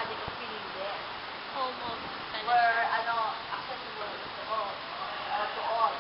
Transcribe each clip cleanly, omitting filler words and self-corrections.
project is pinili. Home of Where, accessible to all. To all.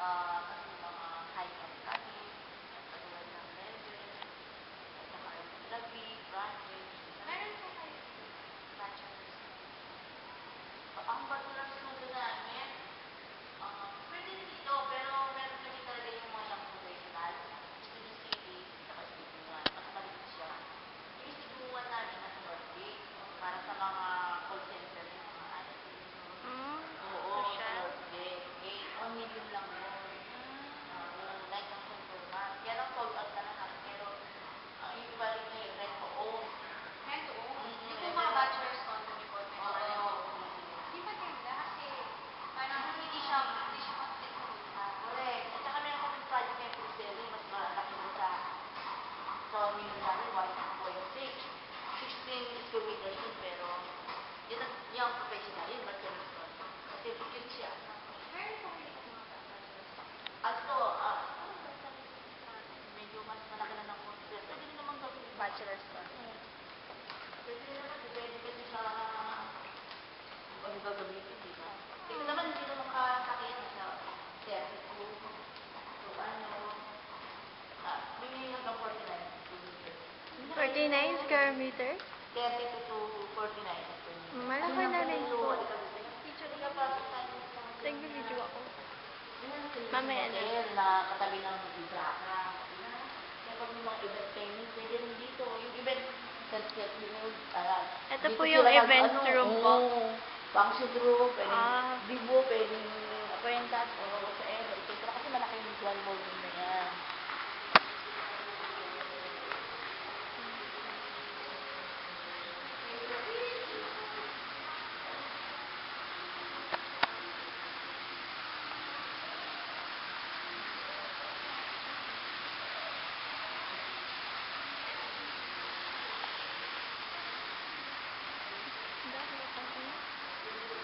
Kasi mga high-end kami, katulad ng level, at saka gabi, project. Meron po kayo bachelor's. Ang bachelor's studio namin, pwede dito, pero meron kasi talaga yung mga professional, Studio City, saka Studio 1. Magkapalit siya. Yung Studio 1 namin nasa Northgate, para sa mga call center, yung mga Oo, sa Northgate. Ang medium lang yun. Like ang conformat. Yan ang sold out na lang namin, pero yung iba rin yung rent to own. Rent to own? Yung po mga bachelor's condo niyo po, Di ba ganda? Kasi parang hindi siya complete sa bulsa. Correct. At saka meron kami project ngayon for selling, mas malaki mo sa minimum namin, 1.6. 16 square meters yun, pero yung professional yun, bachelor's condo. Kasi yun siya. Meron po kayo mga medyo mas malaki na ng konti. Pwede rin naman gawin bachelor's condo. Pwede rin naman, depende kasi sa ano gagamitin, di ba? Ito naman, hindi naman kakakit sa 32, so may hanggang 49 square meters? 32 to 49 at 20. Malaki na rin po. Nag-video Nag-video ako. Mamaya na. Na katabi ng Ibraka. Kapag may mga event training, pwede rin dito. Yung event, Ito po yung event room po. Function room, pwede Ah. Vivo, pwede Aprentas, o sa Ero, etc. Kasi malaki yung visual ballroom na yan.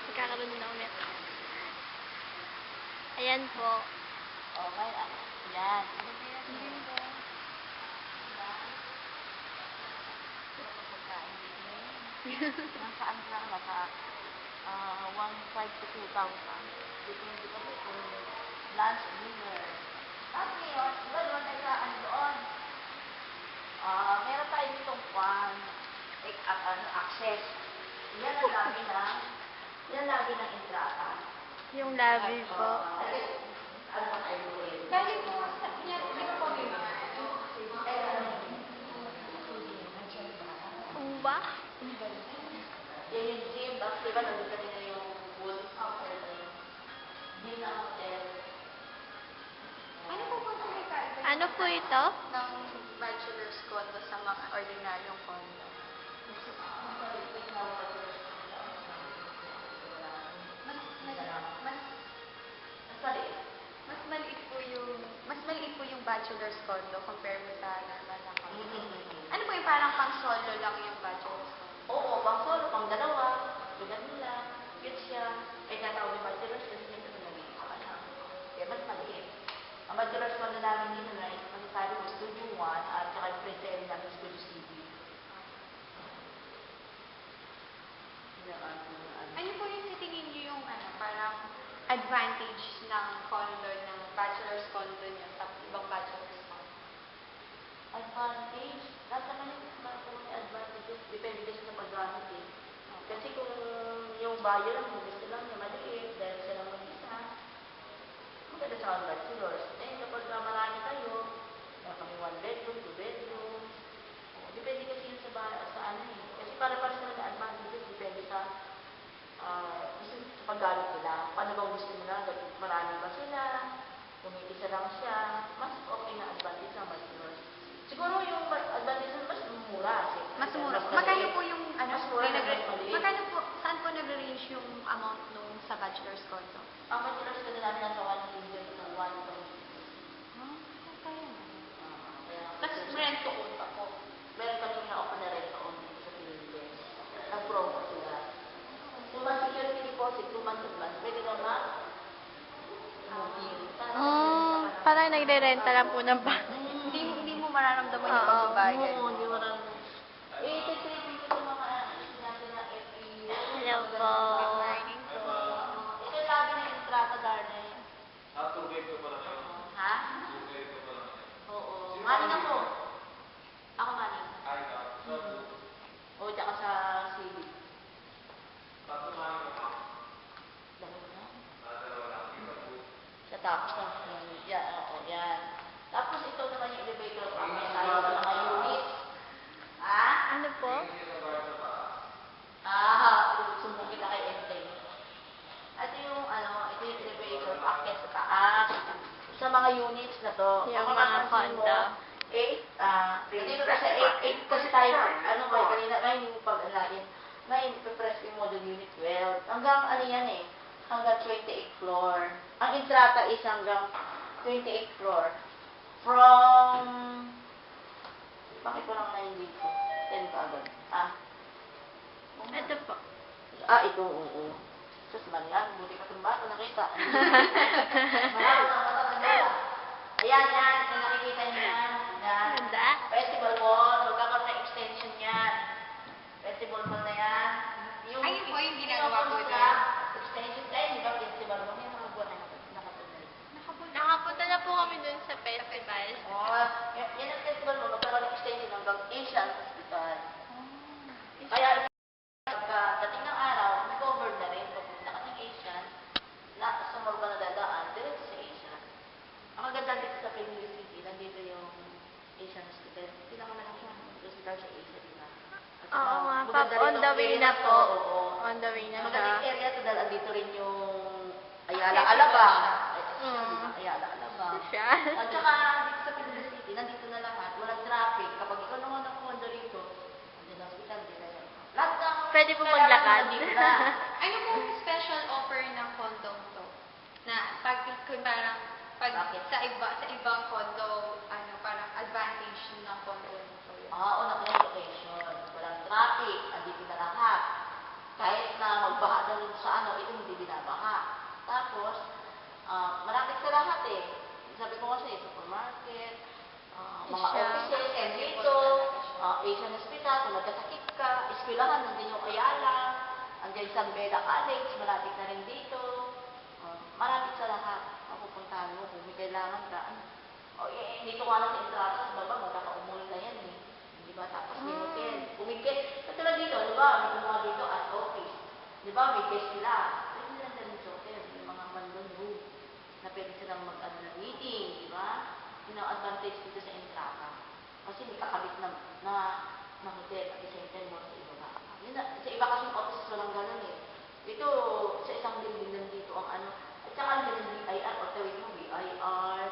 Magkakaroon din ako net. Ayan po. Okay, yan. Nasaan lang, nasa 1,500 to 2,000. Depende kasi kung lunch or dinner. Tapos ngayon, iba doon ay sa doon. Meron tayo ditong access. Yan ang lagi ng entrata. Yung lobby po. Dahil po, yan, di ba po may mga Ang ba? yan yung gym, tapos diba nandun kanina yung pool, gym na hotel. Ano po po Ano po ito? ng bachelor's condo sa mga ordinaryong condo? Mas maliit po yung bachelor's condo compare mo sa normal na condo. Ano po yung parang pang solo lang yung bachelor's condo? Oo, pang solo, pang dalawa, lugar nila, yun siya. Ay tatawag yung bachelor's kasi siyempre nalagay pa lang. Kaya mas maliit. Ang bachelor's condo namin dito na masasabi ko Studio 1 at saka yung present Ano po yung sa tingin niyo yung parang advantage ng condo, ng bachelor's condo niyo sa ibang bachelor's condo? Advantage. Lahat naman yung may advantages. Depende kasi sa paggamit eh. Kasi kung yung buyer lang, gusto lang niya maliit, dahil siya lang mag-isa, maganda sa mga bachelors. Eh, kapag marami kayo, kami 1 bedroom, 2 bedrooms, depende kasi yun sa ano eh. Kasi para sa mga advantages, depende sa gusto sa paggamit nila. Paano bang gusto nila? Marami ba sila? Kung may isa lang siya, mas okay na advantage ng bachelors. Siguro yung advantage mas mura. Mas mura. Magkano po yung mas mura na mas maliit. magkano po, saan po nag-range yung amount nung sa bachelor's condo? Ang bachelors ko na namin nasa 1 million to 1.6. Tapos rent to own pa po. Meron kami na-open na rent to own dito sa Philippines. Nag-promo sila. 2 months security deposit, 2 months advance. Pwede ka ma? Parang nagre-renta lang po ng bahay. Hindi mo mararamdaman yung pagbabayad. Oo, hindi maraming. Ito tribute ko sa mga natin na FPU. Hello po. Good morning po. Ito lagi na yung trata, Darnay. Tubig ko pala kayo. Ha? Tubig ko pala kayo. Oo. Maning ako. Ako maning. Ay, ka. Sa Oo, tsaka sa civic. tatumahin ko pa. Dalawa na. Dalawa lang. Isa po. Sa tapos ng yan, oo, yan. Tapos ito naman yung elevator package tayo sa mga unit. Ha? Ano po? Sumbong kita kay Enteng. At yung ito yung elevator package sa taas. Sa mga units na to. Yung kung mga mapapansin mo, condo. 8, dito kasi 8 kasi tayo, ba, kanina, ngayon yung pag-alain. Ngayon, ipipress yung model unit 12. Hanggang, yan hanggang 28th floor. Ang entrata is hanggang 28th floor. From, bakit ko lang 9 dito? 10 ka agad. Ito po. Ito, oo. Sus, maniyan, buti ka itong bato, nakita. Marami na matatanda. Ayan, yan, yung nakikita niyo yan. Yan. Ganda. Festival Mall, magkakaroon ng extension yan. Festival Mall na yan. Ayun po yung ginagawa po pinupost doon. na extension, di ba Festival Mall? May mga buwan na nakapunod. Nakapunta na po kami dun sa festival. Yan ang Festival Mall, magkakaroon ng extension hanggang Asian Hospital. Oh. Kaya, pagdating ng araw, covered na rin. Papunta ka ng Asian, sa mall ka nadadaan, diretso sa Asian. Ang maganda dito sa Quezon City, nandito yung Asian Hospital. Pinakamalaki siya. Hospital sa Asia, di ba? At Oo nga, maganda Pap, rin on ang the way area na to, po. oo. On the way na siya. Magandang area to dahil andito rin yung Ayala Festival Alabang. siya. Ayala Alabang. Siya. At saka dito sa Quezon City, nandito na lahat. Walang traffic. Kapag ikaw naman ang condo rito, andyan ang hospital, dito na. Lahat ng Pwede po kailangan maglakad. nandito na. Ano pong special offer ng condo to? Na kung parang Bakit? sa ibang condo, parang advantage ng condo nito yun. Una ko yung location. Walang traffic. Andito na lahat. Kahit na magbaha na rin sa ito hindi binabaha. Tapos, malapit sa lahat eh. Sabi ko kasi, supermarket, mga Siya. offices, dito, Asian Hospital, kung nagkasakit ka, eskwelahan, nandiyan yung Ayala, andyan San Beda College, malapit na rin dito. Malapit sa lahat. Mapupuntahan mo kung may kailangan ka. Dito ka lang sa entrata, sa baba, magkakaumul na yan eh. Di ba? Tapos may hotel. Umikit. Katulad dito, di ba? May gumawa dito as office. Di ba? May guest sila. Pwede nila dyan sa hotel. Yung mga mandon room. Na pwede silang mag-ano na meeting. Di ba? Yun ang advantage dito sa entrata. Kasi may kakabit na hotel at the same time mo sa iba ba. Yun na, sa iba kasi yung offices walang ganun eh. Ito, sa isang building lang dito ang at saka ang ganun BIR, o tawid mo BIR,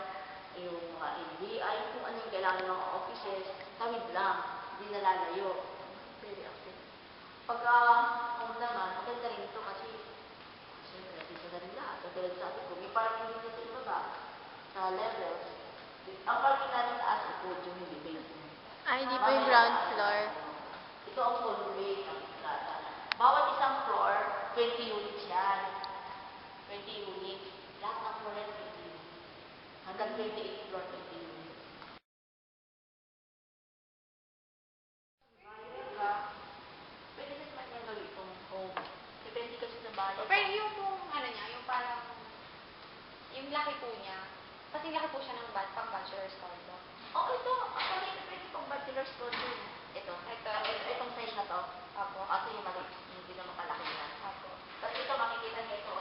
yung mga NBI, kung ano yung kailangan ng mga offices, tawid lang, hindi nalalayo. Very active. Pagka, naman, maganda rin ito kasi, siyempre, dito na rin lahat. Katulad sa atin ko, may parking dito sa ibaba, sa levels. Ang parking namin taas, ito, yung hindi basement. Hindi po yung ground floor. Ito ang full rate ng entrata. Bawat isang floor, 20 units yan. 20 units. Lahat ng floor yan, 20 units. Hanggang 28 floor, 20 units. Pwede na naman yung gawin itong home. yung laki po niya. Kasi laki po siya ng pang bachelor's condo. Oh, ito. Actually, ito pwede pang bachelor's condo. Ito. Itong size na to. Opo. Ito yung maliit. Hindi naman kalaki na. Opo. Tapos ito, makikita niyo ito,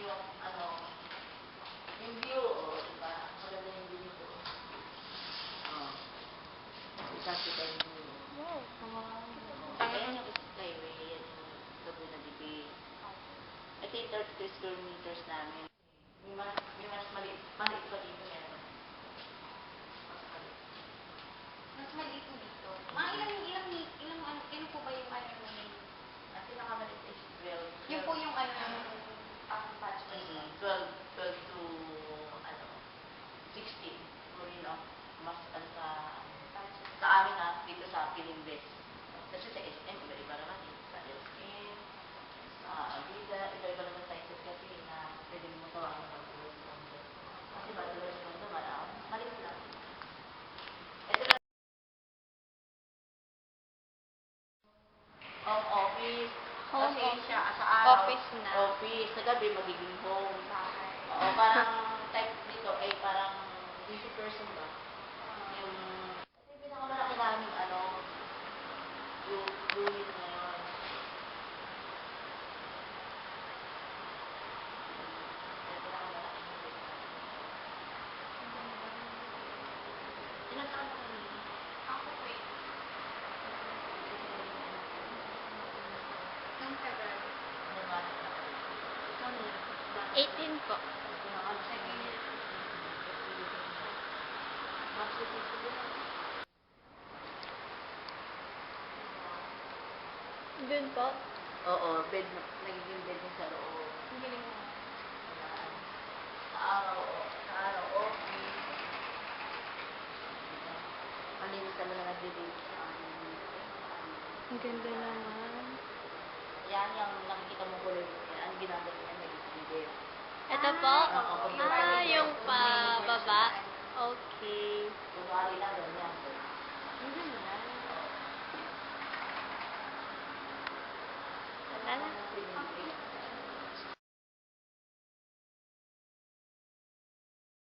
yung, ano, yung view, diba? Maganda yung view nito. Kita yung view. Ayan yung skyway, yan yung Laguna de Bay. Ito yung 32 square meters namin. May mas maliit pa dito meron. Mas maliit. Mas maliit po dito. Mga ilang po ba yung ano yung Ang pinakamaliit is 12. Yun po yung ano ang bachelor's condo. 12 to, ano, 16. Marino, mas, ano, sa amin dito sa Pilimbes. Kasi sa SM, iba-iba naman eh. Sa SM, sa Avida, iba-iba naman sa isip kasi na pwede mo tawagan ng bachelor's condo. Kasi bachelor's condo, maliit lang. Ito lang. Home office. Home Kasi office. siya sa araw. Office na. Office. Sa gabi, magiging home. Bahay. Oo, parang type dito ay parang busy person ba? Yung pinakamalaki namin, ano, yung unit ngayon. Yung pinakamalaki unit namin. Ilan taon na kami? Ako po eh. Nung February. Naghanap na kami. Kami, 18 po. Second year. Dun po. Oo, nagiging bed niya sa loob. Ang galing mo. Sa araw, okay. Malinis naman na nag-debate sa amin. Ang ganda naman. Yan yung nakikita mo kulay. Ang ginagawa niya nagiging bed. Ito po. Oo, Yung pababa. Okay. Kunwari lang, ganyan. Ang ganda. Wala na.